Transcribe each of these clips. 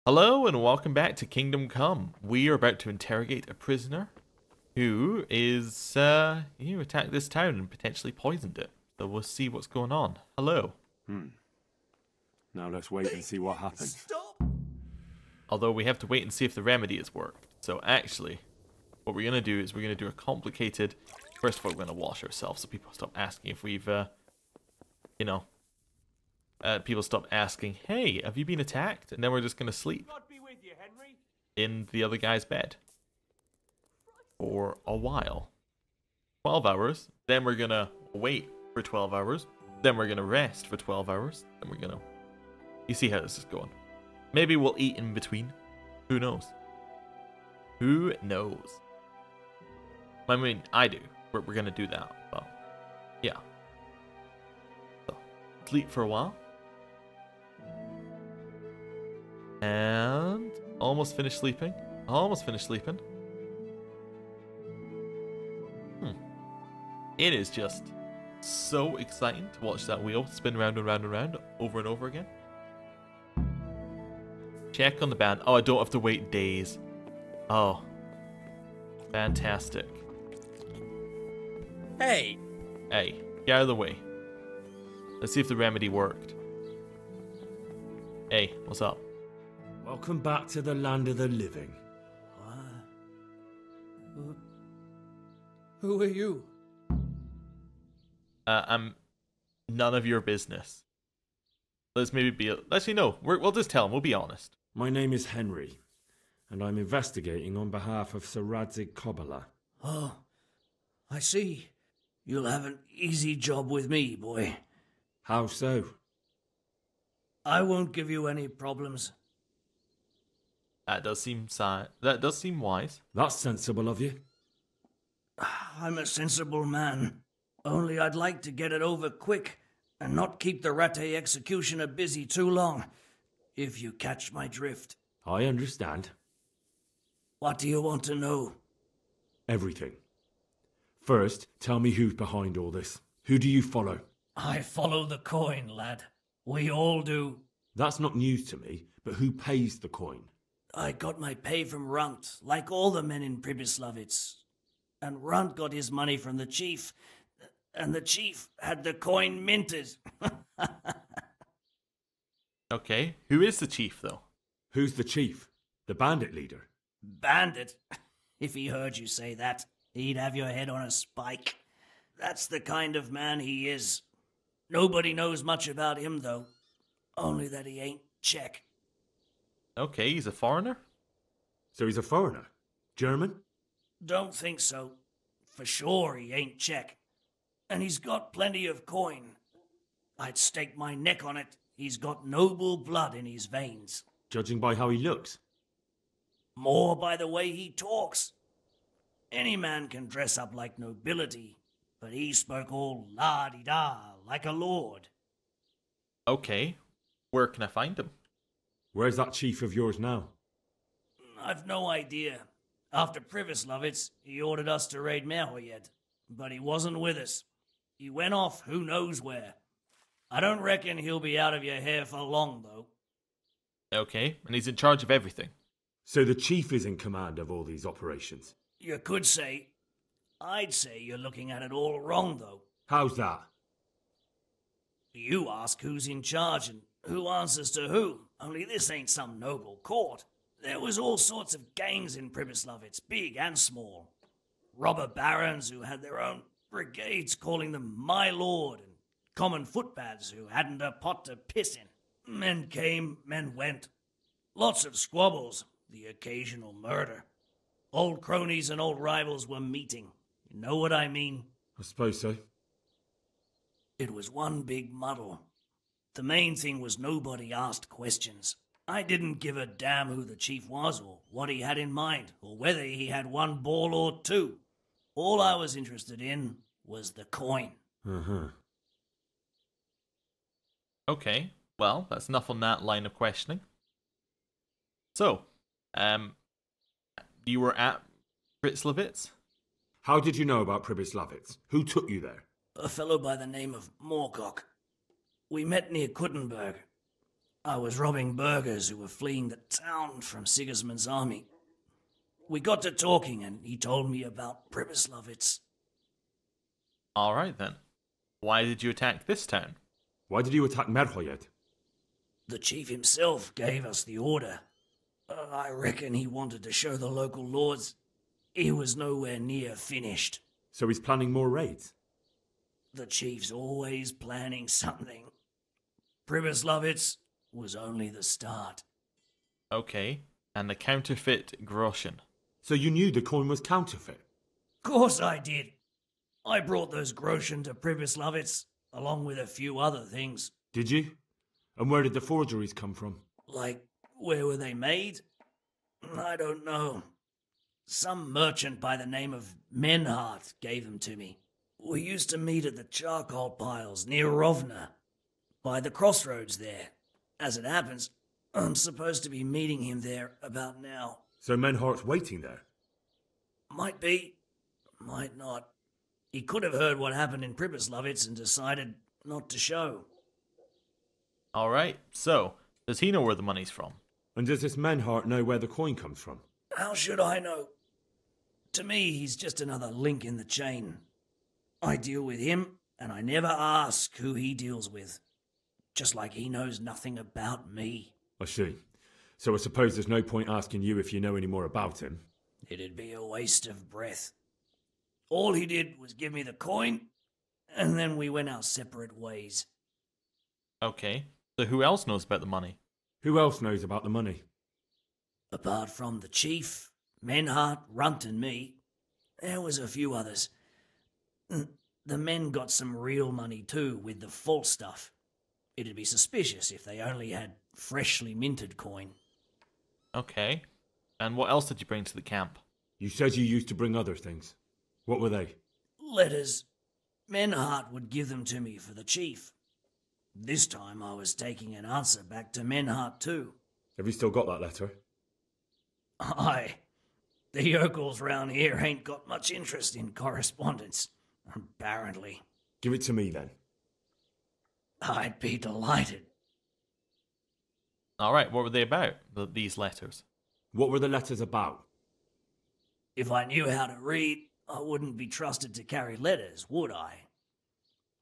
Hello and welcome back to Kingdom Come. We are about to interrogate a prisoner who is, who attacked this town and potentially poisoned it. So we'll see what's going on. Hello. Now let's wait and see what happens. Stop! Although we have to wait and see if the remedy has worked. So actually, what we're going to do is we're going to do a complicated... First of all, we're going to wash ourselves so people stop asking if we've, people stop asking, hey, have you been attacked? And then we're just going to sleep God be with you, Henry. in the other guy's bed for a while. 12 hours. Then we're going to wait for 12 hours. Then we're going to rest for 12 hours. Then we're going to... You see how this is going. Maybe we'll eat in between. Who knows? Who knows? I mean, I do. We're going to do that. Well, yeah. So, sleep for a while. And almost finished sleeping. Almost finished sleeping. It is just so exciting to watch that wheel spin round and round and round over and over again. Check on the band. Oh, I don't have to wait days. Oh. Fantastic. Hey! Hey, get out of the way. Let's see if the remedy worked. Hey, what's up? Welcome back to the land of the living. Who are you? I'm none of your business. Let's maybe be... Actually, no. We'll just tell him. We'll be honest. My name is Henry, and I'm investigating on behalf of Sir Radzig Kobyla. Oh, I see. You'll have an easy job with me, boy. How so? I won't give you any problems. That does seem wise. That's sensible of you. I'm a sensible man. Only I'd like to get it over quick and not keep the Ratte executioner busy too long, if you catch my drift. I understand. What do you want to know? Everything. First, tell me who's behind all this. Who do you follow? I follow the coin, lad. We all do. That's not news to me, but who pays the coin? I got my pay from Runt, like all the men in Pribyslavitz. And Runt got his money from the chief, and the chief had the coin minted. Okay, who is the chief, though? Who's the chief? The bandit leader? Bandit? If he heard you say that, he'd have your head on a spike. That's the kind of man he is. Nobody knows much about him, though. Only that he ain't Czech. Okay, he's a foreigner? So he's a foreigner? German? Don't think so. For sure he ain't Czech. And he's got plenty of coin. I'd stake my neck on it. He's got noble blood in his veins. Judging by how he looks. More by the way he talks. Any man can dress up like nobility, but he spoke all la-di-da, like a lord. Okay, where can I find him? Where's that chief of yours now? I've no idea. After Pribyslavitz, he ordered us to raid Merhoyed, but he wasn't with us. He went off who knows where. I don't reckon he'll be out of your hair for long, though. Okay, and he's in charge of everything. So the chief is in command of all these operations? You could say. I'd say you're looking at it all wrong, though. How's that? You ask who's in charge and who answers to who, only this ain't some noble court. There was all sorts of gangs in Pribyslavitz, big and small. Robber barons who had their own brigades calling them my lord, and common footpads who hadn't a pot to piss in. Men came, men went. Lots of squabbles, the occasional murder. Old cronies and old rivals were meeting. You know what I mean? I suppose so. It was one big muddle. The main thing was nobody asked questions. I didn't give a damn who the chief was or what he had in mind or whether he had one ball or two. All I was interested in was the coin. Okay, well, that's enough on that line of questioning. So, you were at Pribyslavitz? How did you know about Pribyslavitz? Who took you there? A fellow by the name of Moorcock. We met near Kuttenberg. I was robbing burghers who were fleeing the town from Sigismund's army. We got to talking and he told me about Pribyslavitz. Alright then. Why did you attack this town? Why did you attack Merhoyed? The chief himself gave us the order. I reckon he wanted to show the local lords he was nowhere near finished. So he's planning more raids? The chief's always planning something. Pribyslavitz was only the start. Okay, and the counterfeit groschen. So you knew the coin was counterfeit? Course I did. I brought those groschen to Pribyslavitz, along with a few other things. Did you? And where did the forgeries come from? Like, where were they made? I don't know. Some merchant by the name of Menhart gave them to me. We used to meet at the charcoal piles near Rovna, by the crossroads there. As it happens, I'm supposed to be meeting him there about now. So Menhart's waiting there? Might be, might not. He could have heard what happened in Pribyslavitz and decided not to show. Alright, so, does he know where the money's from? And does this Menhart know where the coin comes from? How should I know? To me, he's just another link in the chain. I deal with him, and I never ask who he deals with. Just like he knows nothing about me. I see. So I suppose there's no point asking you if you know any more about him. It'd be a waste of breath. All he did was give me the coin, and then we went our separate ways. Okay, so who else knows about the money? Who else knows about the money? Apart from the chief, Menhart, Runt and me, there was a few others. The men got some real money too, with the false stuff. It'd be suspicious if they only had freshly minted coin. Okay, and what else did you bring to the camp? You said you used to bring other things. What were they? Letters. Menhart would give them to me for the chief. This time I was taking an answer back to Menhart too. Have you still got that letter? Aye. The yokels round here ain't got much interest in correspondence, apparently. Give it to me then. I'd be delighted. Alright, what were they about, these letters? What were the letters about? If I knew how to read, I wouldn't be trusted to carry letters, would I?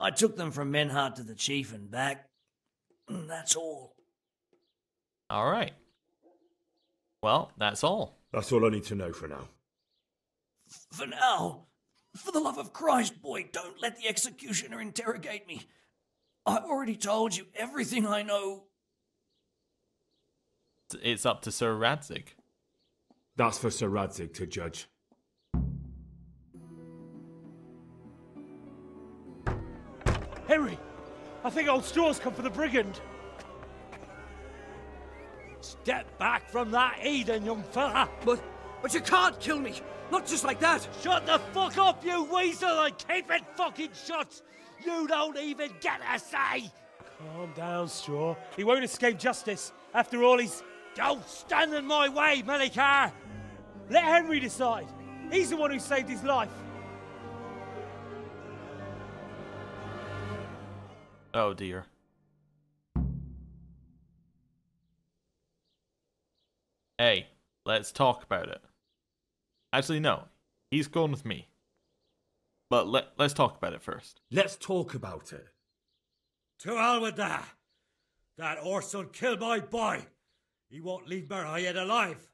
I took them from Menhart to the chief and back. That's all. Alright. Well, that's all. That's all I need to know for now. For now, for the love of Christ, boy, don't let the executioner interrogate me. I've already told you everything I know. It's up to Sir Radzig. That's for Sir Radzig to judge. Henry, I think old Straw's come for the brigand. Step back from that Eden, young fella. But you can't kill me. Not just like that. Shut the fuck up, you weasel, and keep it fucking shut. You don't even get a say. Calm down, Straw. He won't escape justice. After all, he's... Don't stand in my way, Melikar. Let Henry decide. He's the one who saved his life. Oh dear. Hey, let's talk about it. Actually, no. He's going with me. But let's talk about it first. Let's talk about it. To hell with that. That horse will kill my boy. He won't leave Merhoyed alive.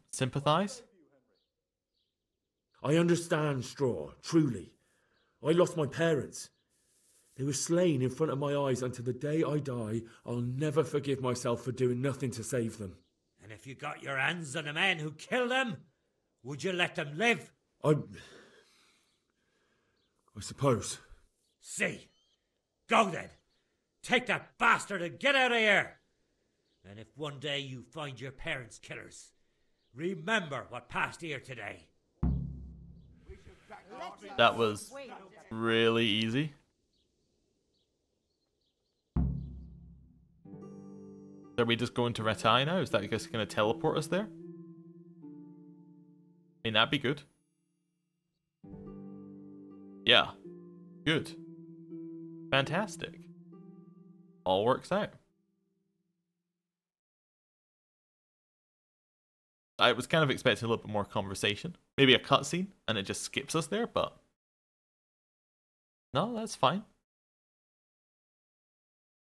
Sympathize? I understand, Straw, truly. I lost my parents. They were slain in front of my eyes until the day I die. I'll never forgive myself for doing nothing to save them. And if you got your hands on the men who killed them, would you let them live? I suppose. See. Go then. Take that bastard and get out of here. And if one day you find your parents' killers, remember what passed here today. That was really easy. Are we just going to Ratai now? Is that just going to teleport us there? I mean, that'd be good. Yeah. Good. Fantastic. all works out. I was kind of expecting a little bit more conversation. Maybe a cutscene, and it just skips us there, but... No, that's fine.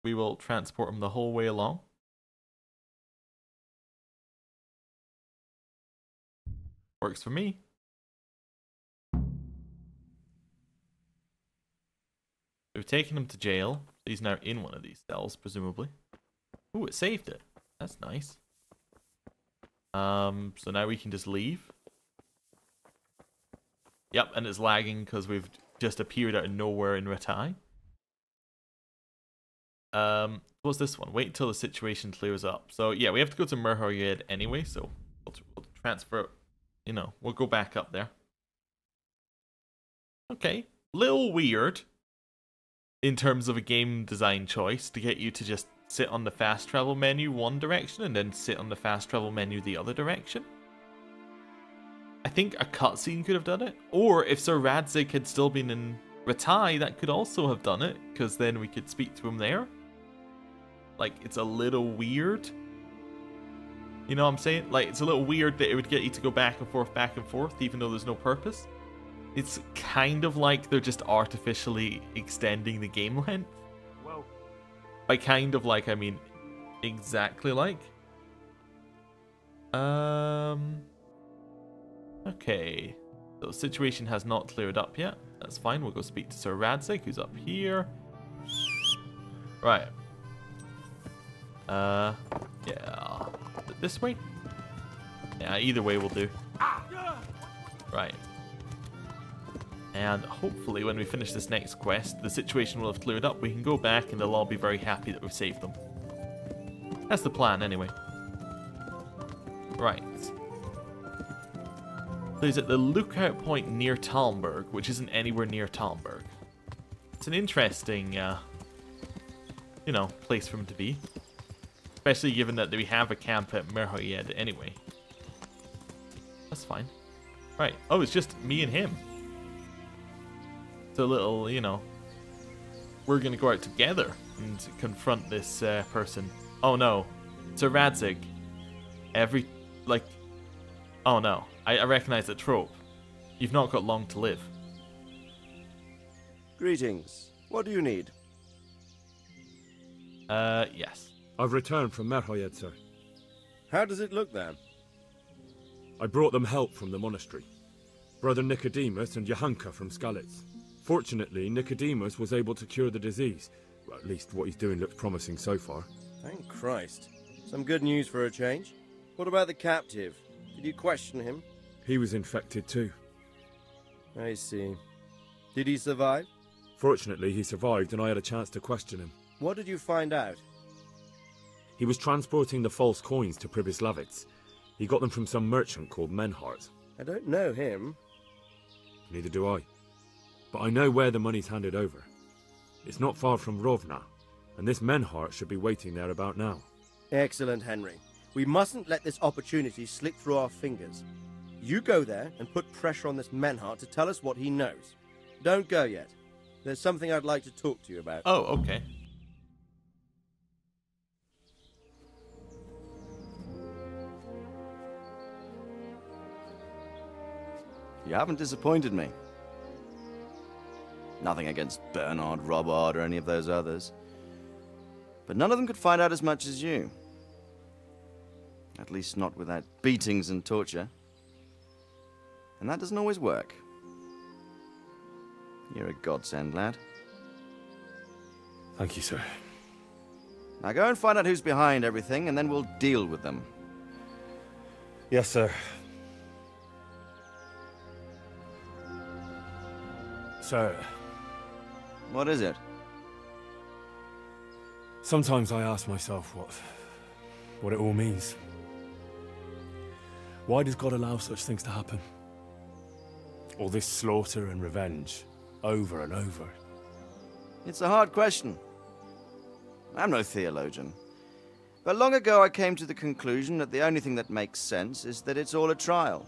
We will transport him the whole way along. Works for me. We've taken him to jail. He's now in one of these cells, presumably. Ooh, it saved it. That's nice. So now we can just leave. Yep, and it's lagging because we've just appeared out of nowhere in Ratai. What's this one? Wait until the situation clears up. So yeah, we have to go to Merhoyed anyway, so we'll transfer, you know, we'll go back up there. Okay, little weird in terms of a game design choice to get you to just sit on the fast travel menu one direction and then sit on the fast travel menu the other direction. I think a cutscene could have done it, or if Sir Radzig had still been in Ratai, that could also have done it, because then we could speak to him there. Like, it's a little weird. You know what I'm saying? Like, it's a little weird that it would get you to go back and forth, even though there's no purpose. It's kind of like they're just artificially extending the game length. Whoa. By kind of like, I mean exactly like. Okay. So the situation has not cleared up yet. That's fine. We'll go speak to Sir Radzig, who's up here. Right. Yeah. This way? Yeah, either way will do. Right. And hopefully when we finish this next quest, the situation will have cleared up. We can go back and they'll all be very happy that we've saved them. That's the plan anyway. Right. So he's at the lookout point near Talmberg, which isn't anywhere near Talmberg. It's an interesting, you know, place for him to be. Especially given that we have a camp at Merhoyed anyway. That's fine. Right. Oh, it's just me and him. It's a little, you know, we're going to go out together and confront this person. Oh no. Sir Radzig. Oh no. I recognize the trope. You've not got long to live. Greetings. What do you need? Yes. I've returned from Merhoyed, sir. How does it look there? I brought them help from the monastery. Brother Nicodemus and Johanka from Skalitz. Fortunately, Nicodemus was able to cure the disease. Well, at least what he's doing looks promising so far. Thank Christ. Some good news for a change. What about the captive? Did you question him? He was infected too. I see. Did he survive? Fortunately, he survived and I had a chance to question him. What did you find out? He was transporting the false coins to Pribyslavitz. He got them from some merchant called Menhart. I don't know him. Neither do I. But I know where the money's handed over. It's not far from Rovna, and this Menhart should be waiting there about now. Excellent, Henry. We mustn't let this opportunity slip through our fingers. You go there and put pressure on this Menhart to tell us what he knows. Don't go yet. There's something I'd like to talk to you about. Oh, okay. You haven't disappointed me. Nothing against Bernard, Robert, or any of those others. But none of them could find out as much as you. At least not without beatings and torture. And that doesn't always work. You're a godsend, lad. Thank you, sir. Now go and find out who's behind everything, and then we'll deal with them. Yes, sir. Sir, What is it? sometimes I ask myself what it all means. Why does God allow such things to happen? All this slaughter and revenge, over and over. It's a hard question. I'm no theologian. But long ago I came to the conclusion that the only thing that makes sense is that it's all a trial.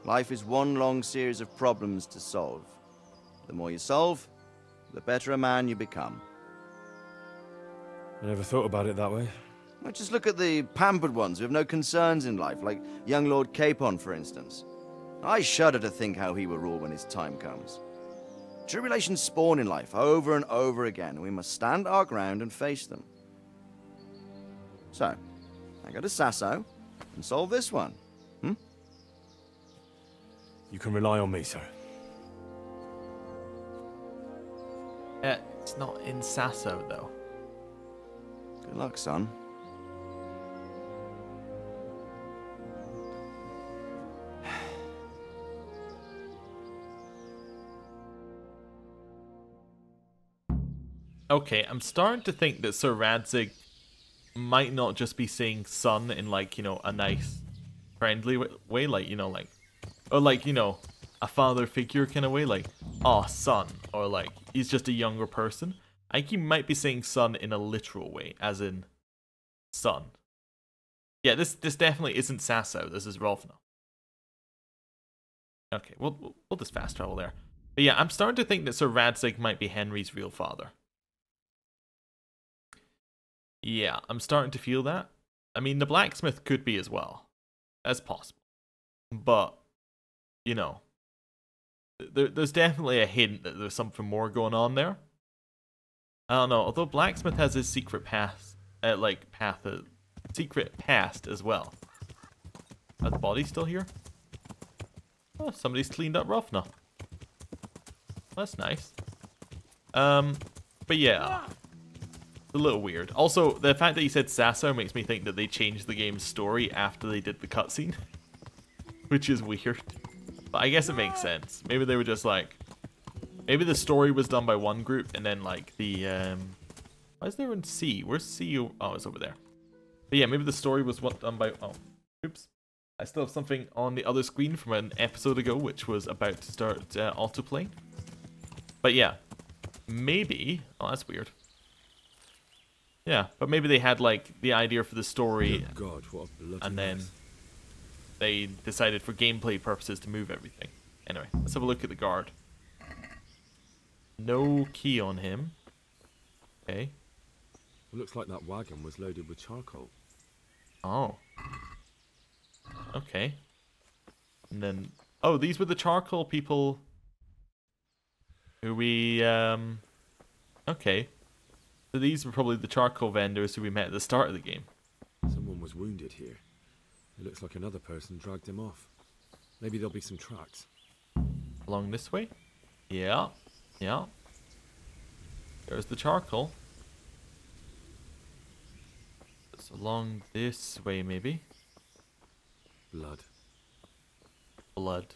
Life is one long series of problems to solve. The more you solve, the better a man you become. I never thought about it that way. Well, just look at the pampered ones who have no concerns in life, like young Lord Capon, for instance. I shudder to think how he will rule when his time comes. Tribulations spawn in life over and over again, and we must stand our ground and face them. So, I go to Sasso and solve this one. You can rely on me, sir. It's not in Sasso, though. Good luck, son. Okay, I'm starting to think that Sir Radzig might not just be saying son in, like, you know, a nice, friendly way, like, you know, like, or like, you know, a father figure kind of way, like, oh, son, or like, he's just a younger person. I think he might be saying son in a literal way, as in son. Yeah, this definitely isn't Sasso, this is Rolfno. Okay, we'll just fast travel there. But yeah, I'm starting to think that Sir Radzig might be Henry's real father. Yeah, I'm starting to feel that. I mean, the blacksmith could be as well. That's possible. But, you know, there's definitely a hint that there's something more going on there. I don't know, although blacksmith has his secret secret past as well. Are the bodies still here? Oh, somebody's cleaned up rough now. That's nice. But yeah. A little weird. Also, the fact that he said Sasso makes me think that they changed the game's story after they did the cutscene. Which is weird. But I guess it makes sense. Maybe they were just like... Maybe the story was done by one group, and then like the... Why is there in C? Where's C? Oh, it's over there. But yeah, maybe the story was done by... Oh, oops. I still have something on the other screen from an episode ago, which was about to start autoplay. But yeah. Maybe... Oh, that's weird. Yeah, but maybe they had like the idea for the story, God, what a bloody and then mess. they decided for gameplay purposes to move everything. Anyway, let's have a look at the guard. No key on him. Okay. It looks like that wagon was loaded with charcoal. Oh. Okay. And then, oh, these were the charcoal people who we, okay. So these were probably the charcoal vendors who we met at the start of the game. Someone was wounded here. It looks like another person dragged him off. Maybe there'll be some tracks. Along this way? Yeah. Yeah. There's the charcoal. It's along this way, maybe. Blood. Blood.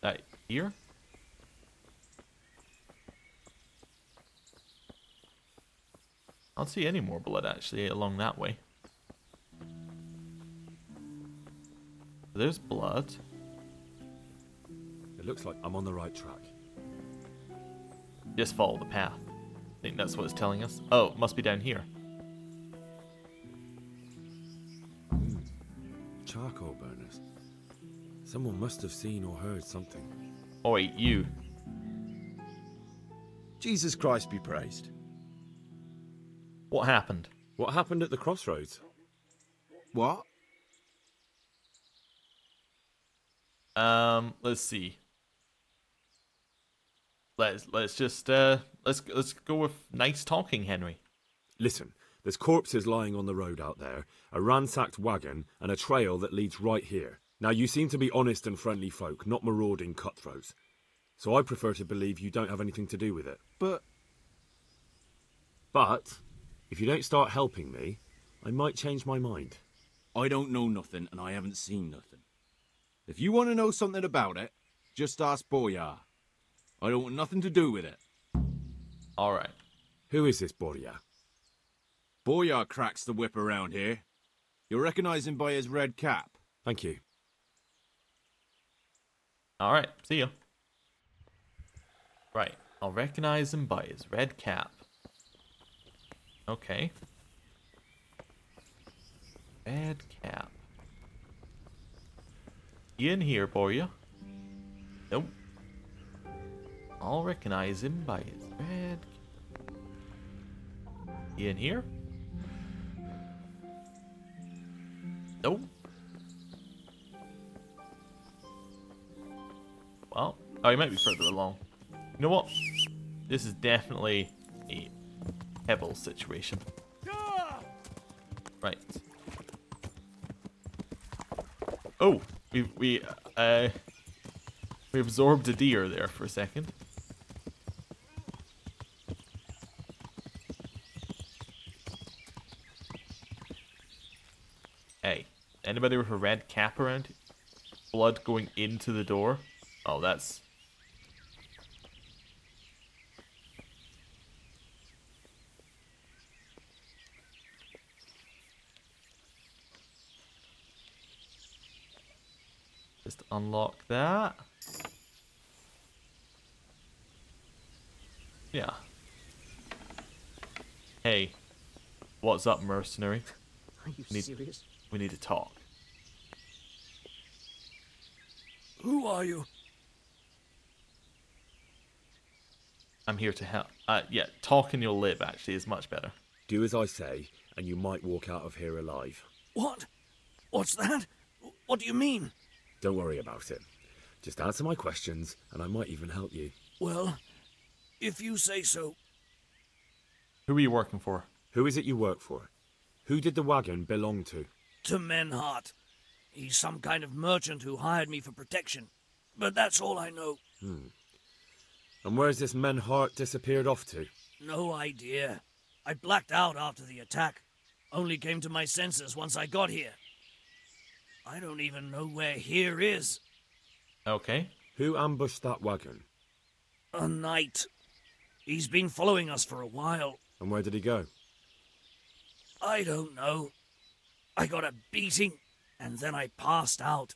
That here? I don't see any more blood actually along that way. There's blood. It looks like I'm on the right track. Just follow the path. I think that's what it's telling us. Oh, it must be down here. Charcoal burners. Someone must have seen or heard something. Oh wait, you. Jesus Christ be praised. What happened? What happened at the crossroads? What? Let's see. Let's just let's go with nice talking, Henry. Listen, there's corpses lying on the road out there, a ransacked wagon, and a trail that leads right here. Now, you seem to be honest and friendly folk, not marauding cutthroats. So I prefer to believe you don't have anything to do with it. But, if you don't start helping me, I might change my mind. I don't know nothing, and I haven't seen nothing. If you want to know something about it, just ask Boyar. I don't want nothing to do with it. Alright. Who is this Boria? Boyar cracks the whip around here. You'll recognize him by his red cap. Thank you. Alright, see you. Right, I'll recognize him by his red cap. Okay. Red cap. You in here, Boria? Nope. I'll recognize him by his red cap. In here? Nope. Well, oh, he might be further along. You know what? This is definitely a pebble situation. Right. Oh, we absorbed a deer there for a second. Hey, anybody with a red cap around? Blood going into the door? Oh, that's... Just unlock that. Yeah. Hey, what's up, mercenary? Are you serious? We need to talk. Who are you? I'm here to help. Yeah, talk and you'll live, actually, is much better. Do as I say, and you might walk out of here alive. What? What's that? What do you mean? Don't worry about it. Just answer my questions, and I might even help you. Well, if you say so. Who are you working for? Who is it you work for? Who did the wagon belong to? To Menhart. He's some kind of merchant who hired me for protection. But that's all I know. And where's this Menhart disappeared off to? No idea. I blacked out after the attack. Only came to my senses once I got here. I don't even know where here is. Okay. Who ambushed that wagon? A knight. He's been following us for a while. And where did he go? I don't know. I got a beating, and then I passed out.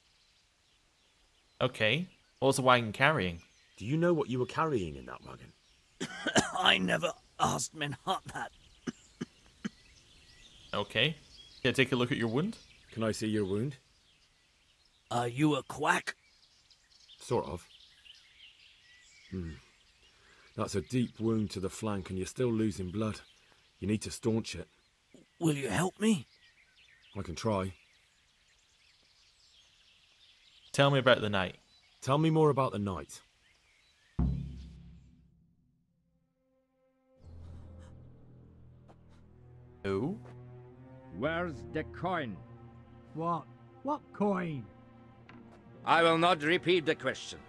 Okay. What was the wagon carrying? Do you know what you were carrying in that wagon? I never asked Menhart that. Okay. Can I take a look at your wound? Can I see your wound? Are you a quack? Sort of. That's a deep wound to the flank and you're still losing blood. You need to staunch it. Will you help me? I can try. Tell me about the night. Tell me more about the night. Who? Where's the coin? What? What coin? I will not repeat the question.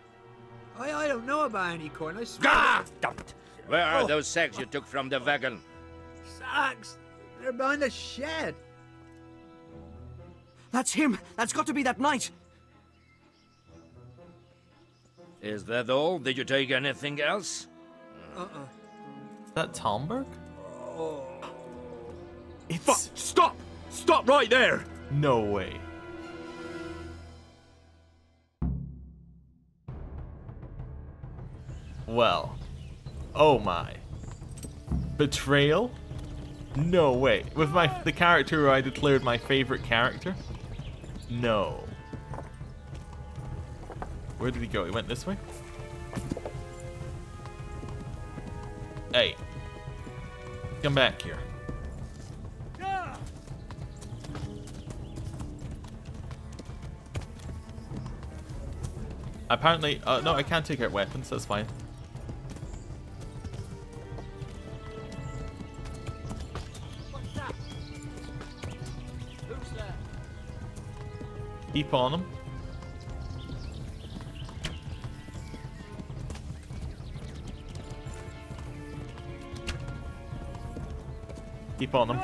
I don't know about any coin, I swear. Ah! Damn it! Where are those sacks you took from the wagon? Sacks! They're behind the shed. That's him! That's got to be that knight! Is that all? Did you take anything else? Is that Talmberg? It's... Stop! Stop right there! No way. Well. Oh my. Betrayal? No way. With the character who I declared my favorite character? No. Where did he go? He went this way? Hey. Come back here. Apparently, no, I can't take out weapons, that's fine. What's that? Who's there? Keep on him. Keep on him.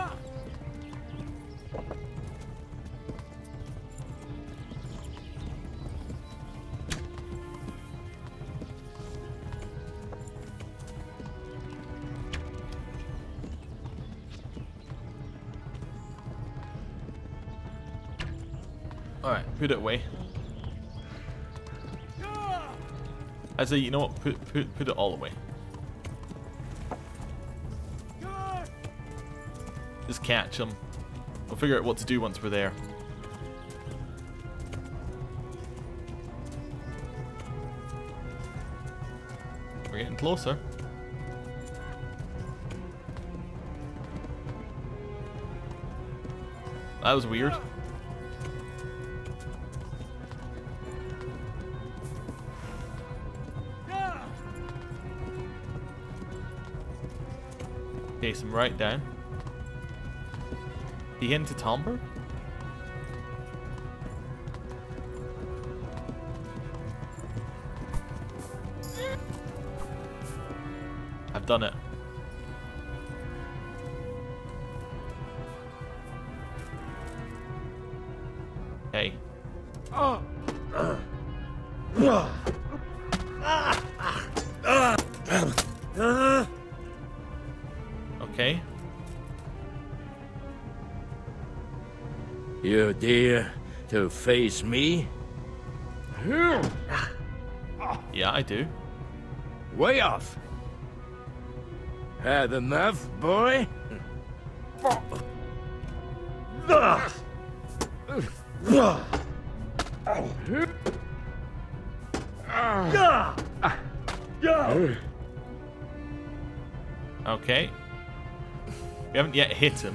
Alright, put it away. I say, you know what? Put it all away. Just catch him. We'll figure out what to do once we're there. We're getting closer. that was weird. Okay, some right down. He into Tomber? I've done it. Hey. Okay. You dare to face me? Yeah, I do. Way off. Had enough, boy? Okay. We haven't yet hit him.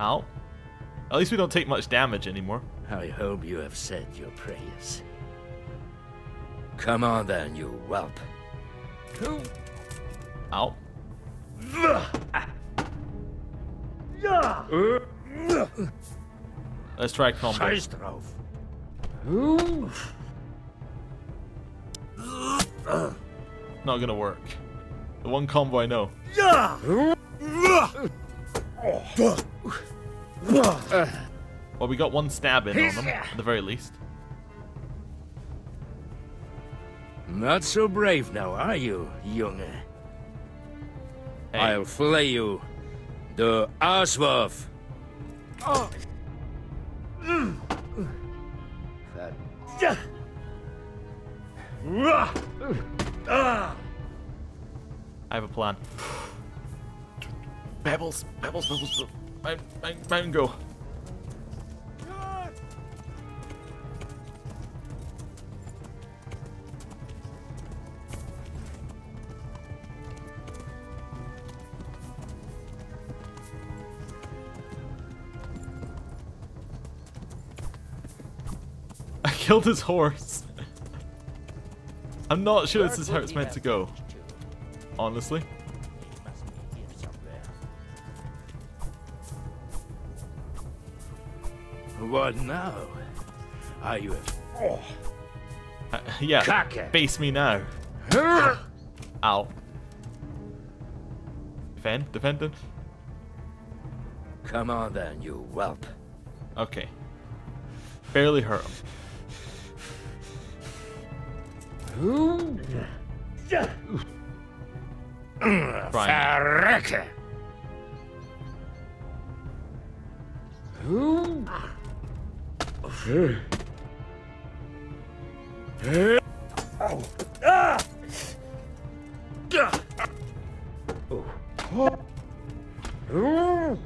Ow. At least we don't take much damage anymore. I hope you have said your prayers. Come on then, you whelp. Ow. Let's try combo. Scheiß drauf. Not gonna work. The one combo I know. Well, we got one stab in on them, at the very least. Not so brave now, are you, young? Hey. I'll flay you. The Arswolf. I have a plan. Pebbles, pebbles, pebbles. Mine go. I killed his horse. I'm not sure this is how it's meant to go. Honestly. What now? Are you Yeah, Kacke. face me now. Ow. Defend. Come on then, you whelp. Okay. Barely hurt him. Verrecke.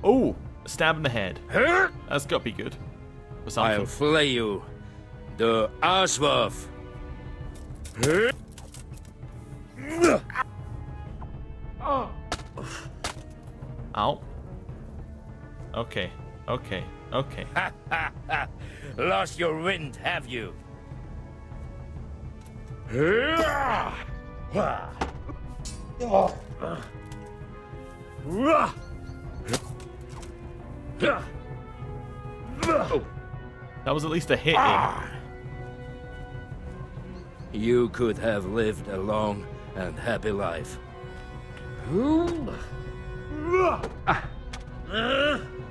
Oh, a stab in the head. That's got to be good. For something. I'll flay you. The Arswolf. Ow. Okay. Lost your wind, have you? That was at least a hit in. You could have lived a long and happy life.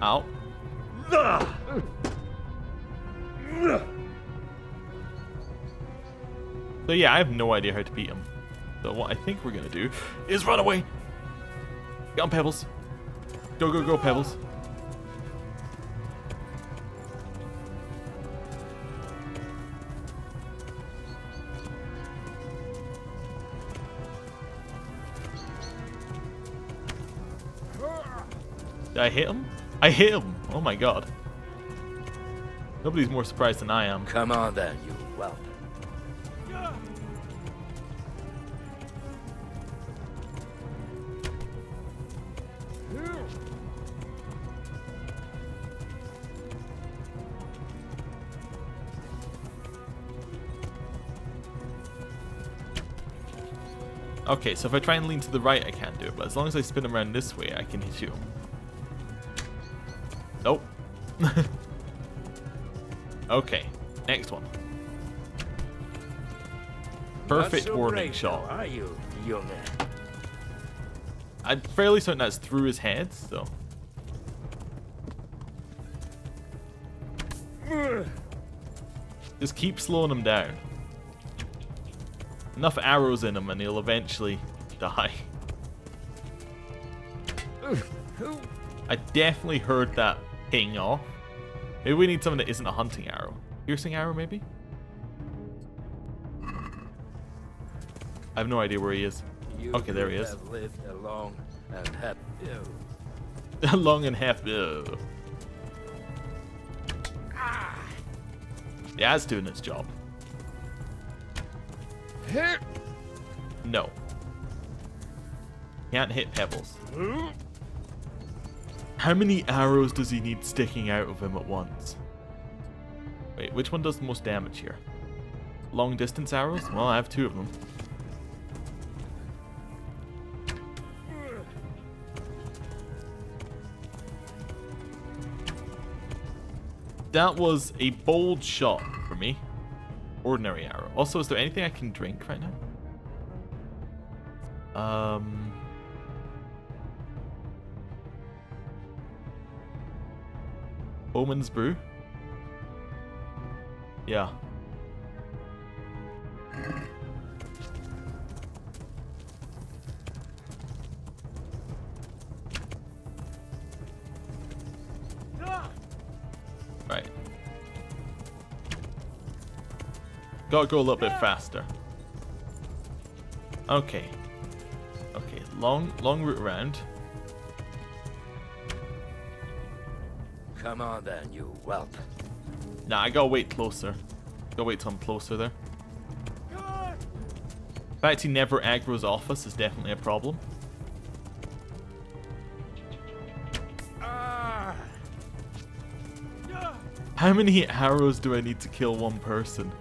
Ow. So yeah, I have no idea how to beat him. So what I think we're gonna do is run away. Get on, Pebbles. Go, Pebbles. Did I hit him? I hit him! Oh my god. Nobody's more surprised than I am. Come on then, you whelp. Okay, so if I try and lean to the right, I can't do it, but as long as I spin around this way, I can hit you. Nope. Okay, next one. Perfect warning shot. Are you, young man? I'm fairly certain that's through his head, so. Just keep slowing him down. Enough arrows in him and he'll eventually die. I definitely heard that ping off. Maybe we need something that isn't a hunting arrow. Piercing arrow, maybe? I have no idea where he is. Okay, there he is. Have lived a long and happy. Long and happy. Yeah, it's doing its job. No. Can't hit pebbles. How many arrows does he need sticking out of him at once? Wait, which one does the most damage here? Long distance arrows? Well, I have 2 of them. That was a bold shot for me. Ordinary arrow. Also, is there anything I can drink right now? Bowman's Brew? Yeah. Right. Gotta go a little bit faster. Okay. Okay, long route around. Come on then, you whelp. Nah, I gotta wait closer. Gotta wait till I'm closer there. The fact he never aggroes off us is definitely a problem. How many arrows do I need to kill one person?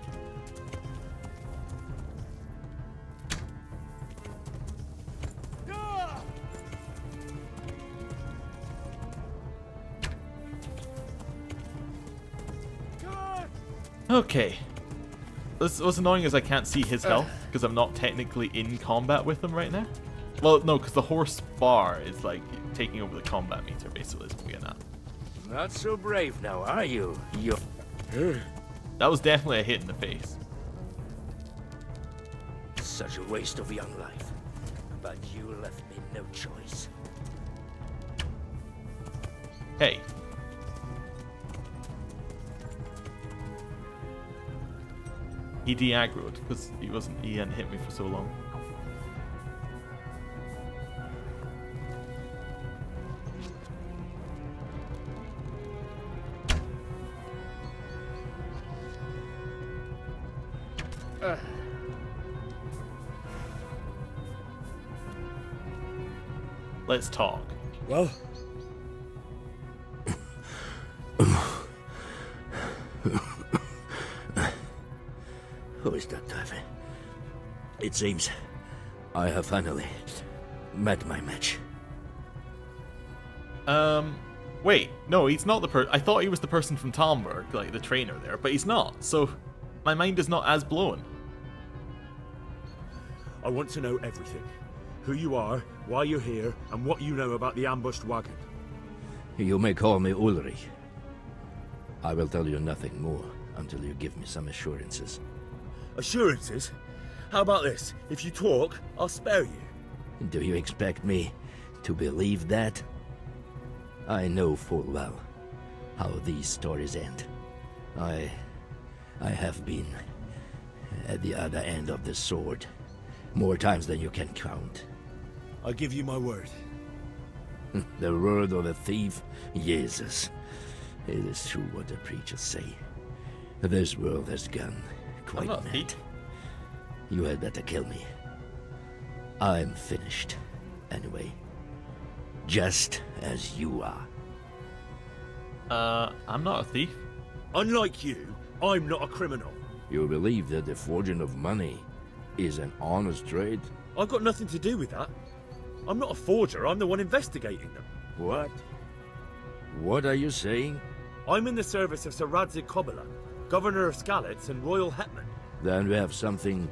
Okay. What's annoying is I can't see his health because I'm not technically in combat with him right now. Well, no, because the horse bar is like taking over the combat meter, basically, is what we're getting at. Not so brave now, are you? You. That was definitely a hit in the face. Such a waste of young life. But you left me no choice. Hey. He de-aggroed because he hadn't hit me for so long. Let's talk. Well? Who is that, Davy? It seems I have finally met my match. Wait, no, he's not the I thought he was the person from Talmberg, like the trainer there, but he's not, so my mind is not as blown. I want to know everything. Who you are, why you're here, and what you know about the ambushed wagon. You may call me Ulrich. I will tell you nothing more until you give me some assurances. Assurances? How about this? If you talk, I'll spare you. Do you expect me to believe that? I know full well how these stories end. I have been at the other end of the sword more times than you can count. I give you my word. The word of a thief? Jesus. It is true what the preachers say. This world has gone quite I'm not a mad. thief. You had better kill me. I'm finished. Anyway. Just as you are. I'm not a thief. Unlike you, I'm not a criminal. You believe that the forging of money is an honest trade? I've got nothing to do with that. I'm not a forger, I'm the one investigating them. What? What are you saying? I'm in the service of Sir Radzig Kobyla, Governor of Skalitz and Royal Hetman. Then we have something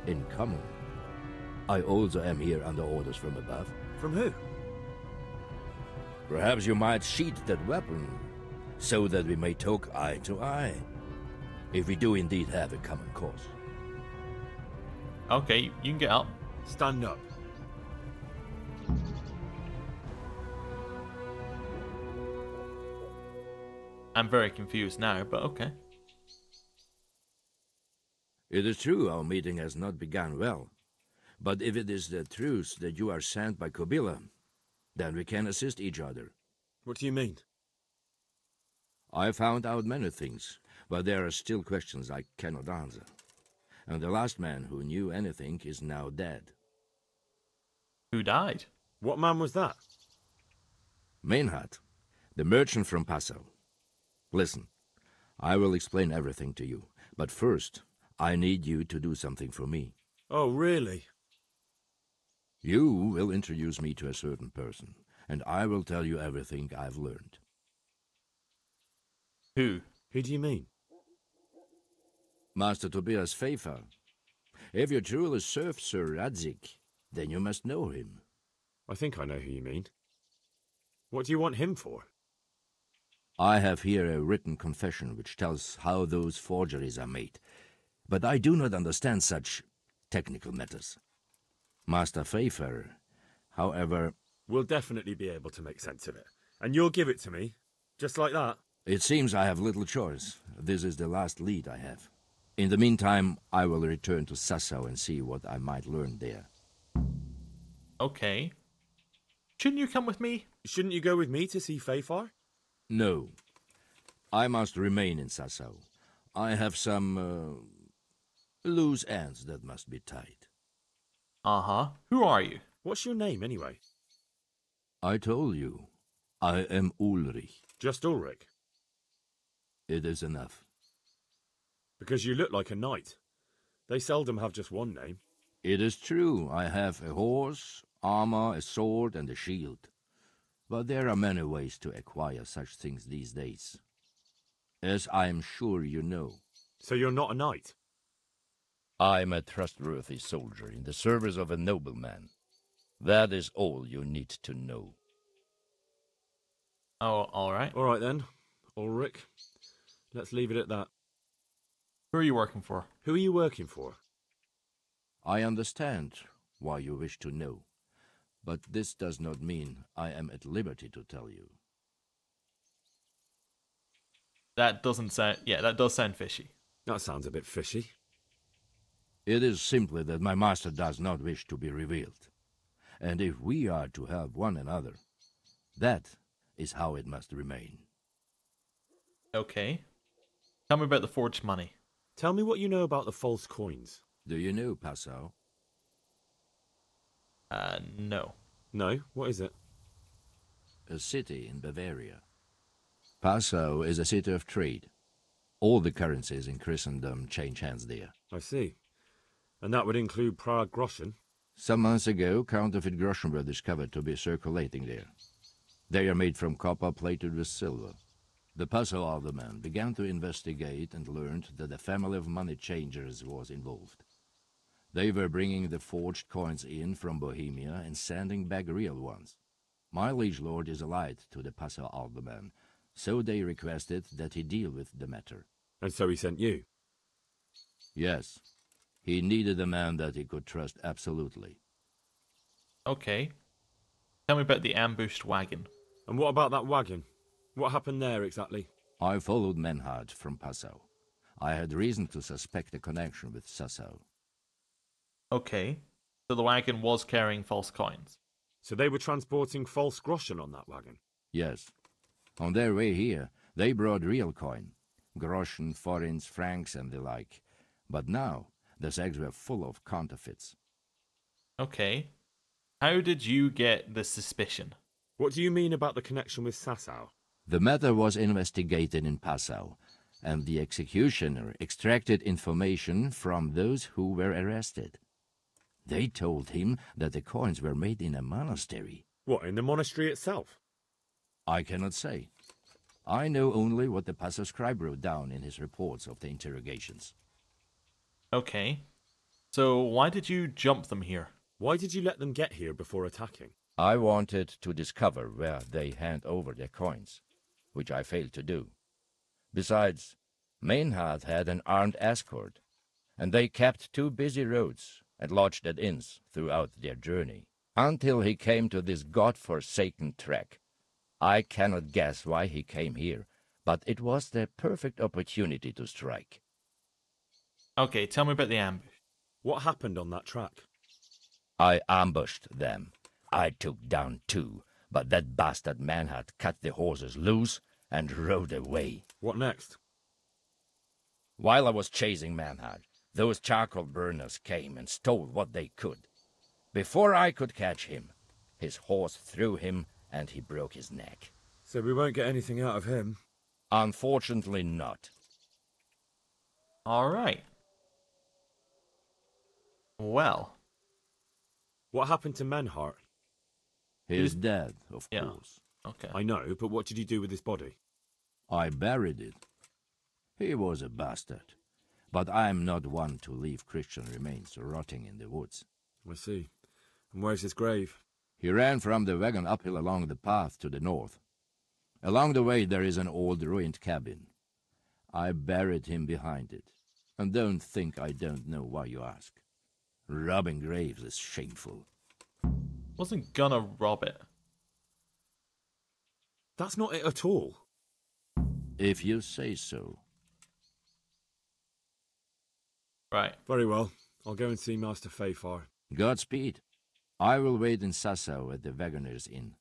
in common. I also am here under orders from above. From who? Perhaps you might sheath that weapon, so that we may talk eye to eye. If we do indeed have a common cause. Okay, you can get up. Stand up. I'm very confused now, but okay. It is true our meeting has not begun well. But if it is the truth that you are sent by Kobyla, then we can assist each other. What do you mean? I found out many things, but there are still questions I cannot answer. And the last man who knew anything is now dead. Who died? What man was that? Meinhard, the merchant from Passau. Listen, I will explain everything to you, but first, I need you to do something for me. Oh, really? You will introduce me to a certain person, and I will tell you everything I've learned. Who? Who do you mean? Master Tobias Pfeiffer. If you truly serve Sir Radzig, then you must know him. I think I know who you mean. What do you want him for? I have here a written confession which tells how those forgeries are made, but I do not understand such technical matters. Master Pfeiffer, however... We'll definitely be able to make sense of it. And you'll give it to me, just like that? It seems I have little choice. This is the last lead I have. In the meantime, I will return to Sassau and see what I might learn there. Okay. Shouldn't you come with me? Shouldn't you go with me to see Pfeiffer? No. I must remain in Sassau. I have some, loose ends that must be tied. Uh-huh. Who are you? What's your name, anyway? I told you. I am Ulrich. Just Ulrich? It is enough. Because you look like a knight. They seldom have just one name. It is true. I have a horse, armor, a sword, and a shield. But there are many ways to acquire such things these days. As I am sure you know. So you're not a knight? I am a trustworthy soldier in the service of a nobleman. That is all you need to know. Oh, alright. Alright then, Ulrich. Let's leave it at that. Who are you working for? Who are you working for? I understand why you wish to know, but this does not mean I am at liberty to tell you. That doesn't sound... Yeah, that does sound fishy. That sounds a bit fishy. It is simply that my master does not wish to be revealed. And if we are to help one another, that is how it must remain. Okay. Tell me about the forged money. Tell me what you know about the false coins. Do you know Passau? No. No? What is it? A city in Bavaria. Passau is a city of trade. All the currencies in Christendom change hands there. I see. And that would include Prague groschen? Some months ago, counterfeit groschen were discovered to be circulating there. They are made from copper plated with silver. The Passau alderman began to investigate and learned that a family of money changers was involved. They were bringing the forged coins in from Bohemia and sending back real ones. My liege lord is allied to the Passau alderman, so they requested that he deal with the matter. And so he sent you? Yes. He needed a man that he could trust absolutely. Okay. Tell me about the ambushed wagon. And what about that wagon? What happened there exactly? I followed Meinhard from Passau. I had reason to suspect a connection with Sassau. Okay. So the wagon was carrying false coins. So they were transporting false groschen on that wagon? Yes. On their way here, they brought real coin. groschen, forints, francs, and the like. But now, the sacks were full of counterfeits. Okay. How did you get the suspicion? What do you mean about the connection with Sasau? The matter was investigated in Passau, and the executioner extracted information from those who were arrested. They told him that the coins were made in a monastery. What, in the monastery itself? I cannot say. I know only what the Passau scribe wrote down in his reports of the interrogations. Okay. So why did you jump them here? Why did you let them get here before attacking? I wanted to discover where they hand over their coins, which I failed to do. Besides, Meinhard had an armed escort, and they kept 2 busy roads and lodged at inns throughout their journey, until he came to this god-forsaken track. I cannot guess why he came here, but it was the perfect opportunity to strike. Okay, tell me about the ambush. What happened on that track? I ambushed them. I took down 2, but that bastard Meinhard cut the horses loose and rode away. What next? While I was chasing Meinhard, those charcoal burners came and stole what they could. Before I could catch him, his horse threw him and he broke his neck. So we won't get anything out of him? Unfortunately not. All right. Well. What happened to Meinhard? He's dead, of course. Okay. I know, but what did you do with his body? I buried it. He was a bastard, but I am not one to leave Christian remains rotting in the woods. I see. And where's his grave? He ran from the wagon uphill along the path to the north. Along the way there is an old ruined cabin. I buried him behind it. And don't think I don't know why you ask. Robbing graves is shameful. Wasn't gonna rob it. That's not it at all. If you say so. Right. Very well. I'll go and see Master Fafar. Godspeed. I will wait in Sasau at the Wagoner's Inn.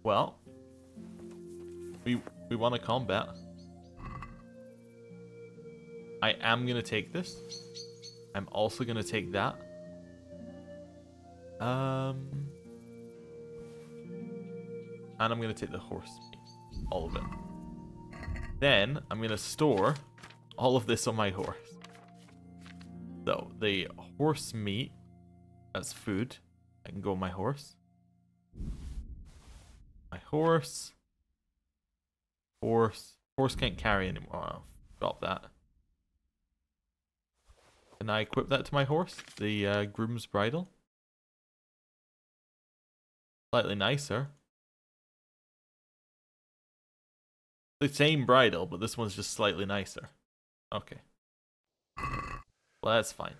Well, we want to combat. I am gonna take this. I'm also gonna take that. And I'm gonna take the horse meat, all of it. Then I'm gonna store all of this on my horse. So the horse meat as food, I can go on my horse. My horse. Horse can't carry anymore. I'll drop that. Can I equip that to my horse? The groom's bridle. Slightly nicer. The same bridle, but this one's just slightly nicer. Okay. Well, that's fine.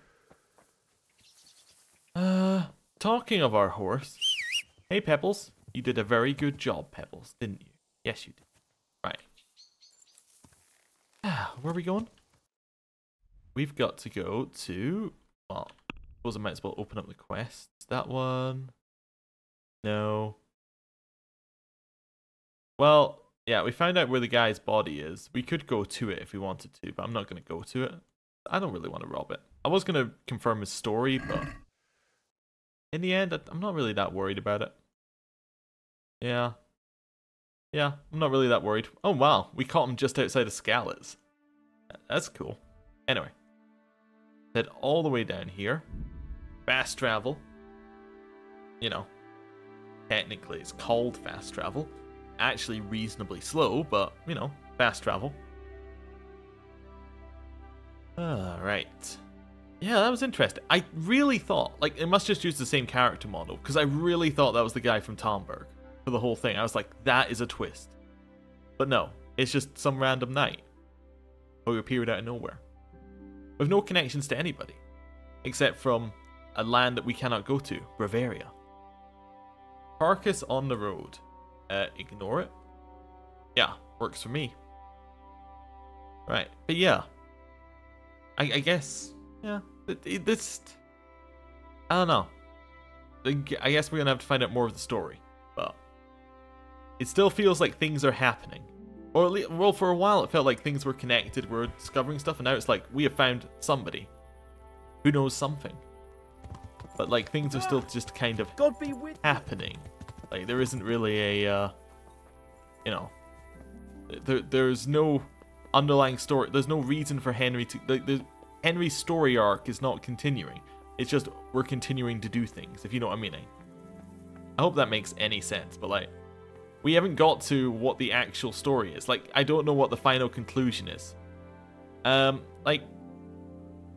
Talking of our horse. Hey, Pebbles. You did a very good job, Pebbles, didn't you? Yes, you did. Right. Where are we going? We've got to go to... Well, I suppose I might as well open up the quests. That one. No. Well, yeah, we found out where the guy's body is. We could go to it if we wanted to, but I'm not going to go to it. I don't really want to rob it. I was going to confirm his story, but... in the end, I'm not really that worried about it. Yeah. Yeah, I'm not really that worried. Oh, wow. We caught him just outside of Skalitz. That's cool. Anyway. Head all the way down here. Fast travel. You know. Technically, it's called fast travel. Actually reasonably slow, but, you know, fast travel. Alright. Yeah, that was interesting. I really thought, like, it must just use the same character model, because I really thought that was the guy from Talmberg for the whole thing. I was like, that is a twist. But no, it's just some random knight who appeared out of nowhere. With no connections to anybody, except from a land that we cannot go to, Bavaria. Carcass on the road. Ignore it. Yeah, works for me. Right, but yeah. I guess, yeah, this... I don't know. I guess we're gonna have to find out more of the story, but... it still feels like things are happening. Or at least, well, for a while it felt like things were connected, we're discovering stuff, and now it's like we have found somebody who knows something. But like things are still just kind of God be with happening. Like there isn't really a, you know, there's no underlying story. There's no reason for Henry to. Henry's story arc is not continuing. It's just we're continuing to do things. If you know what I mean. I hope that makes any sense. But like, we haven't got to what the actual story is. Like, I don't know what the final conclusion is. Like,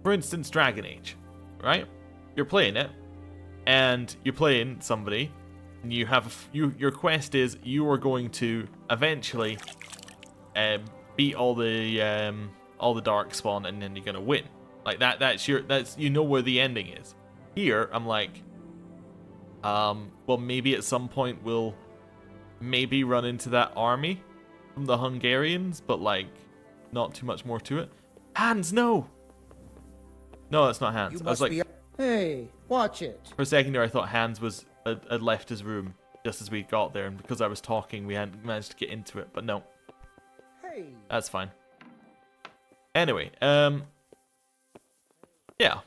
for instance, Dragon Age, right? You're playing it, and you're playing somebody, and you have your quest is you are going to eventually beat all the darkspawn, and then you're gonna win. Like that's you know where the ending is. Here, I'm like, well, maybe at some point we'll maybe run into that army from the Hungarians, but like, not too much more to it. Hans, no! No, it's not Hans. I was like, Hey, watch it. for a second there, I thought Hans had left his room just as we got there, and because I was talking, we hadn't managed to get into it. But no, Hey. that's fine. Anyway, yeah,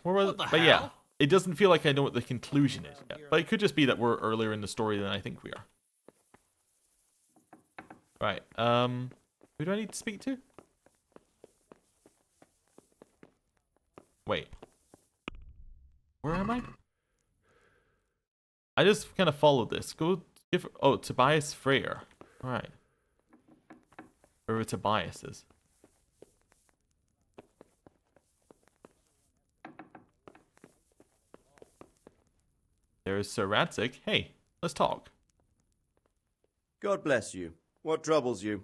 where was it? But yeah, it doesn't feel like I know what the conclusion is yet. But it could just be that we're earlier in the story than I think we are. Right, who do I need to speak to? Wait. Where am I? I just kind of followed this. Go give. Oh, Tobias Freyr. Alright. Wherever Tobias is. There's Sir Radzik. Hey, let's talk. God bless you. What troubles you?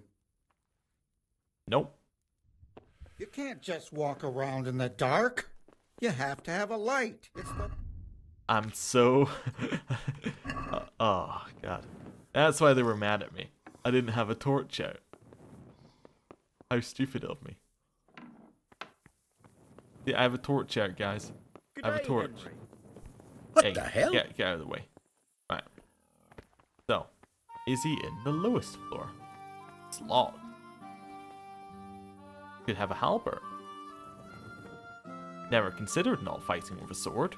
Nope. You can't just walk around in the dark. You have to have a light. It's the... I'm so... oh, God. That's why they were mad at me. I didn't have a torch out. How stupid of me. Yeah, I have a torch out, guys. I have a torch. What the hell? Get out of the way. Right. So, is he in the lowest floor? It's locked. Could have a halberd. Never considered not fighting with a sword.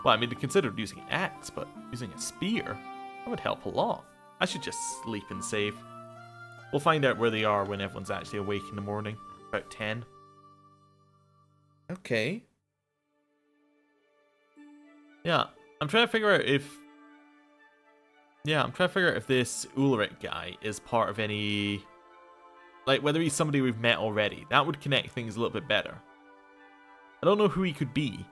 Well, I mean, I considered using an axe, but using a spear, that would help a lot. I should just sleep and save. We'll find out where they are when everyone's actually awake in the morning. About 10. Okay. Yeah, I'm trying to figure out if... Yeah, I'm trying to figure out if this Ulrich guy is part of any... Like, whether he's somebody we've met already. That would connect things a little bit better. I don't know who he could be.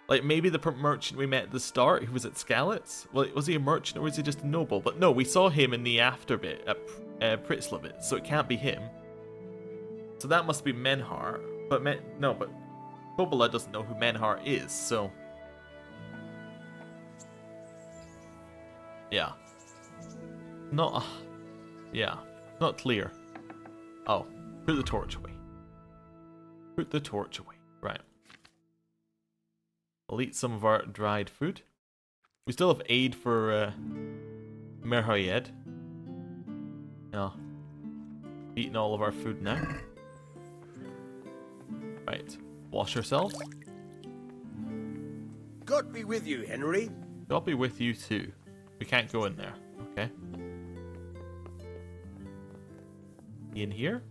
Like, maybe the merchant we met at the start who was at Skalitz? Well, was he a merchant or was he just a noble? But no, we saw him in the after bit at Pritzlovitz, so it can't be him. So that must be Menhar. But but Kobola doesn't know who Menhar is, so... Yeah. Not... yeah. Not clear. Oh. Put the torch away. Put the torch away. Right. I'll eat some of our dried food. We still have aid for Merhoyed. Yeah. Eating all of our food now. Right. Wash ourselves. God be with you, Henry. God be with you too. We can't go in there. Okay. In here?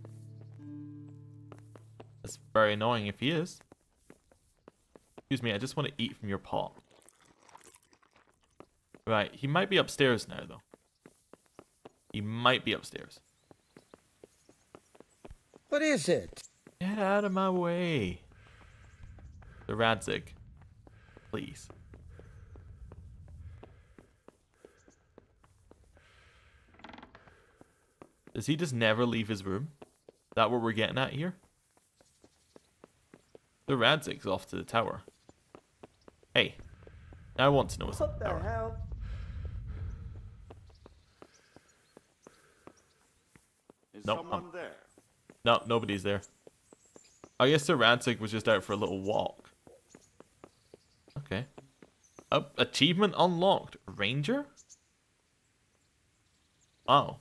That's very annoying if he is. Excuse me, I just want to eat from your pot. Right, he might be upstairs now, though. He might be upstairs. What is it? Get out of my way. The Radzik. Please. Does he just never leave his room? Is that what we're getting at here? The Radzik's off to the tower. Hey, I want to know what's What the the tower. hell? Is Nope, someone there? No, nobody's there. I guess the Radzik was just out for a little walk. Okay. Achievement unlocked. Ranger? Wow.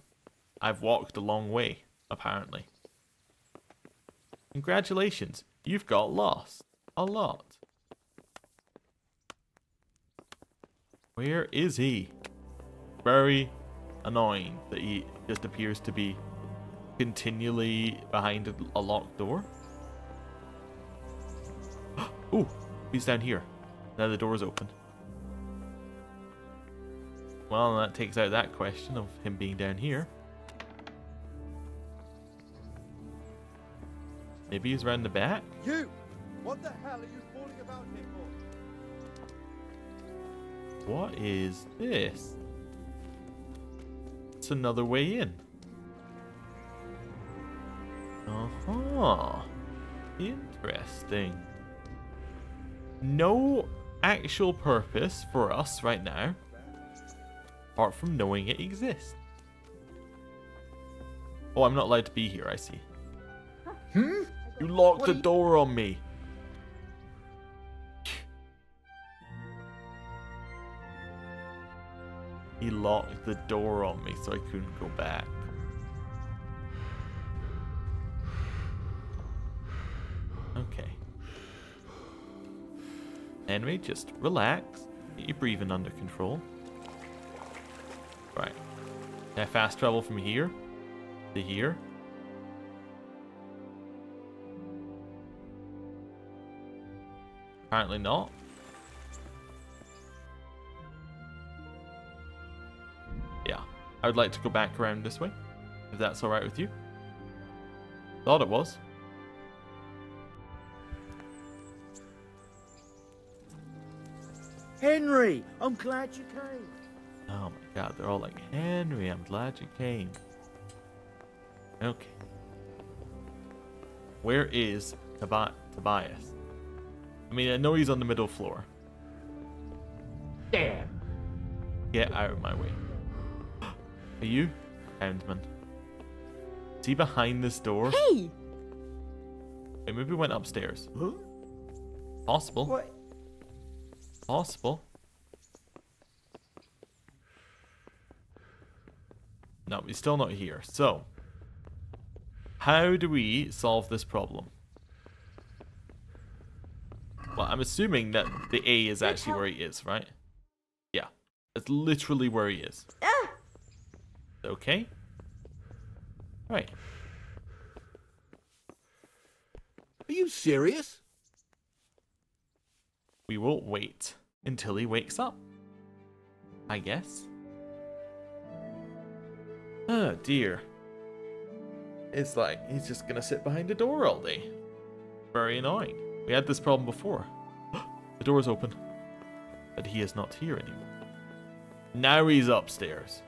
I've walked a long way, apparently. Congratulations. You've got lost. A lot. Where is he? Very annoying that he just appears to be continually behind a locked door. Oh, he's down here. Now the door is open. Well, that takes out that question of him being down here. Maybe he's around the back? You! What the hell are you fooling about here for? What is this? It's another way in. Uh-huh. Interesting. No actual purpose for us right now, apart from knowing it exists. Oh, I'm not allowed to be here, I see. You locked the door on me. He locked the door on me so I couldn't go back. Okay. Henry, just relax. Get your breathing under control. Right. Can I fast travel from here to here? Apparently not. Yeah. I would like to go back around this way, if that's alright with you. Thought it was. Henry, I'm glad you came. Oh my god, they're all like, Henry, I'm glad you came. Okay. Where is Tobias? I mean, I know he's on the middle floor. Damn. Get out of my way. Are you? Houndman. Is he behind this door? Hey! Wait, maybe he went upstairs. Huh? Possible. What? Possible. No, he's still not here. So, how do we solve this problem? Well, I'm assuming that the A is actually where he is, right? Yeah. It's literally where he is. Okay. Right. Are you serious? We will wait until he wakes up, I guess. Oh dear. It's like he's just gonna sit behind a door all day. Very annoying. We had this problem before. The door's open. But he is not here anymore. Now he's upstairs.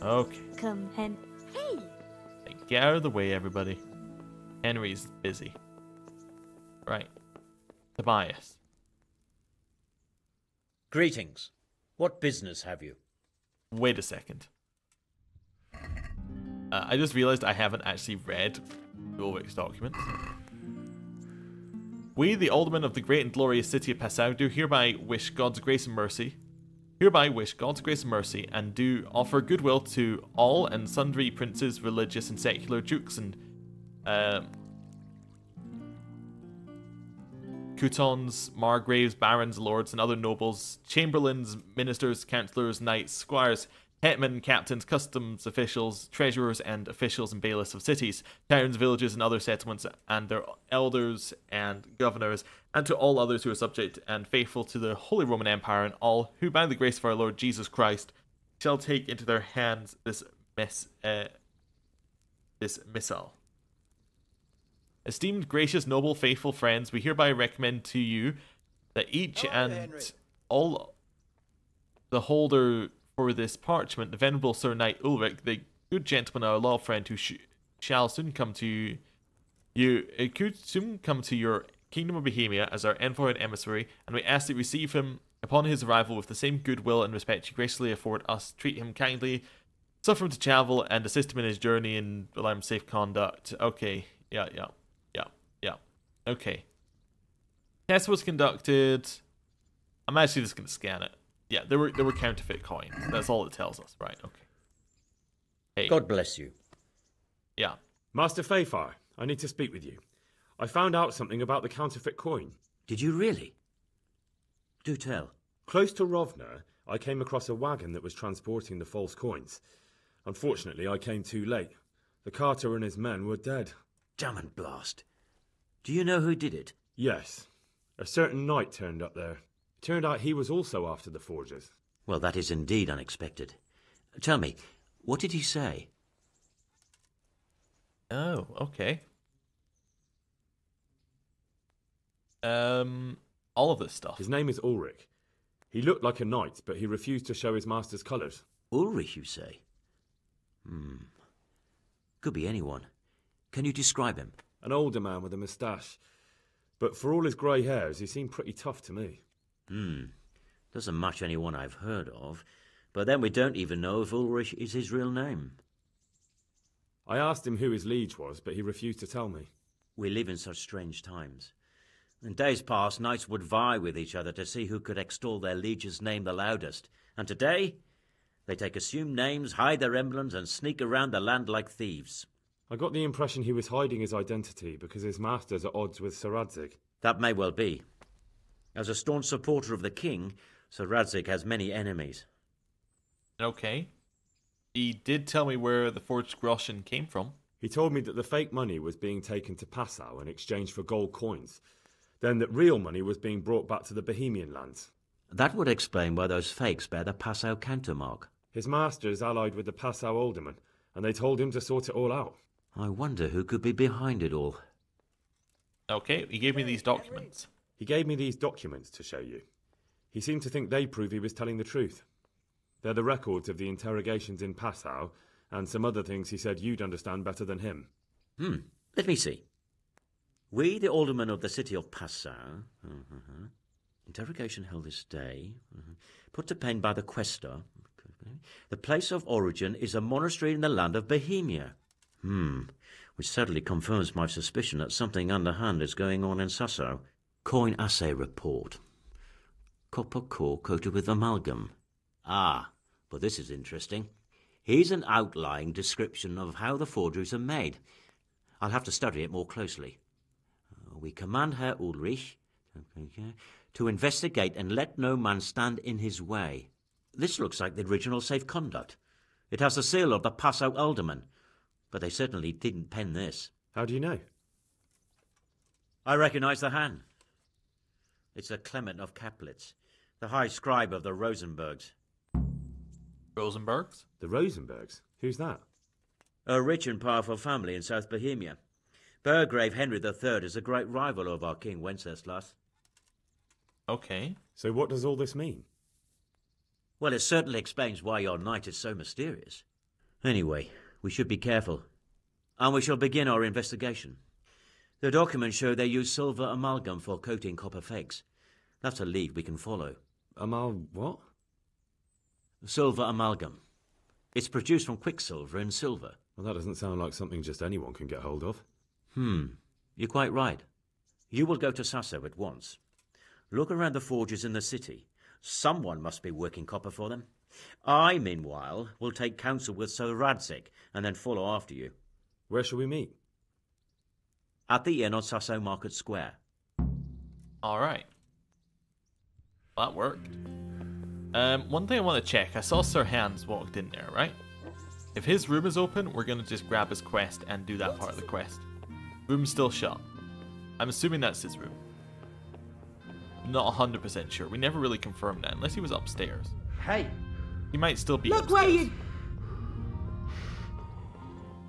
Okay. Come, Hen. Hey! Get out of the way, everybody. Henry's busy. Right. Tobias. Greetings. What business have you? Wait a second. I just realized I haven't actually read Ulrich's documents. We, the aldermen of the great and glorious city of Passau, do hereby wish God's grace and mercy. Hereby wish God's grace and mercy, and do offer goodwill to all and sundry princes, religious and secular, dukes and coutons, margraves, barons, lords, and other nobles, chamberlains, ministers, councillors, knights, squires, hetmen, captains, customs officials, treasurers, and officials and bailiffs of cities, towns, villages, and other settlements, and their elders and governors, and to all others who are subject and faithful to the Holy Roman Empire, and all who, by the grace of our Lord Jesus Christ, shall take into their hands this missal. Esteemed, gracious, noble, faithful friends, we hereby recommend to you that each all the holder for this parchment, the venerable Sir Knight Ulrich, the good gentleman, our law friend, who shall soon come to could soon come to your Kingdom of Bohemia as our envoy and emissary, and we ask that you receive him upon his arrival with the same goodwill and respect you graciously afford us, treat him kindly, suffer him to travel, and assist him in his journey and allow him safe conduct. Okay, yeah. Okay. Test was conducted. I'm actually just going to scan it. Yeah, there were counterfeit coins. That's all it tells us. Right, okay. Hey. God bless you. Yeah. Master Fayfire, I need to speak with you. I found out something about the counterfeit coin. Did you really? Do tell. Close to Rovna, I came across a wagon that was transporting the false coins. Unfortunately, I came too late. The carter and his men were dead. Damn and blast. Do you know who did it? Yes. A certain knight turned up there. It turned out he was also after the forgers. Well, that is indeed unexpected. Tell me, what did he say? Oh, okay. All of this stuff. His name is Ulrich. He looked like a knight, but he refused to show his master's colours. Ulrich, you say? Could be anyone. Can you describe him? An older man with a moustache. But for all his grey hairs, he seemed pretty tough to me. Doesn't match anyone I've heard of. But then we don't even know if Ulrich is his real name. I asked him who his liege was, but he refused to tell me. We live in such strange times. In days past, knights would vie with each other to see who could extol their liege's name the loudest. And today, they take assumed names, hide their emblems, and sneak around the land like thieves. I got the impression he was hiding his identity because his master's at odds with Sir Radzig. That may well be. As a staunch supporter of the king, Sir Radzig has many enemies. Okay. He did tell me where the forged groschen came from. He told me that the fake money was being taken to Passau in exchange for gold coins. Then that real money was being brought back to the Bohemian lands. That would explain why those fakes bear the Passau countermark. His master's allied with the Passau alderman, and they told him to sort it all out. I wonder who could be behind it all. Okay, he gave me these documents. He gave me these documents to show you. He seemed to think they prove he was telling the truth. They're the records of the interrogations in Passau, and some other things he said you'd understand better than him. Let me see. We, the aldermen of the city of Passau, interrogation held this day, put to pen by the quaestor. The place of origin is a monastery in the land of Bohemia. Which certainly confirms my suspicion that something underhand is going on in Sasso. Coin assay report. Copper core coated with amalgam. But this is interesting. Here's an outlying description of how the forgeries are made. I'll have to study it more closely. We command Herr Ulrich to investigate and let no man stand in his way. This looks like the original safe conduct. It has the seal of the Passau alderman, but they certainly didn't pen this. How do you know? I recognize the hand. It's a Clement of Kaplitz, the high scribe of the Rosenbergs. Rosenbergs? The Rosenbergs? Who's that? A rich and powerful family in South Bohemia. Burgrave Henry III is a great rival of our King Wenceslas. Okay. So what does all this mean? Well, it certainly explains why your knight is so mysterious. Anyway, we should be careful. And we shall begin our investigation. The documents show they use silver amalgam for coating copper fakes. That's a lead we can follow. What? Silver amalgam. It's produced from quicksilver and silver. Well, that doesn't sound like something just anyone can get hold of. You're quite right. You will go to Sasso at once. Look around the forges in the city. Someone must be working copper for them. I, meanwhile, will take counsel with Sir Radzig and then follow after you. Where shall we meet? At the inn on Sasso Market Square. All right. That worked. One thing I want to check. I saw Sir Hans walked in there, right? If his room is open, we're going to just grab his quest and do that part of the quest. Room's still shut. I'm assuming that's his room. Not 100% sure. We never really confirmed that, unless he was upstairs. Hey! He might still be Look upstairs. where you...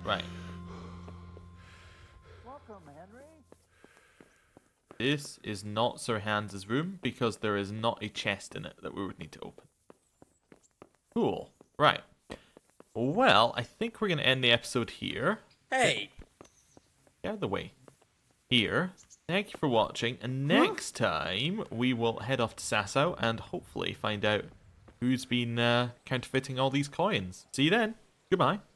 Right. Welcome, Henry. This is not Sir Hans' room, because there is not a chest in it that we would need to open. Cool. Right. Well, I think we're going to end the episode here. Hey! Get out of the way. Here. Thank you for watching, and next time we will head off to Sasso and hopefully find out who's been counterfeiting all these coins. See you then. Goodbye.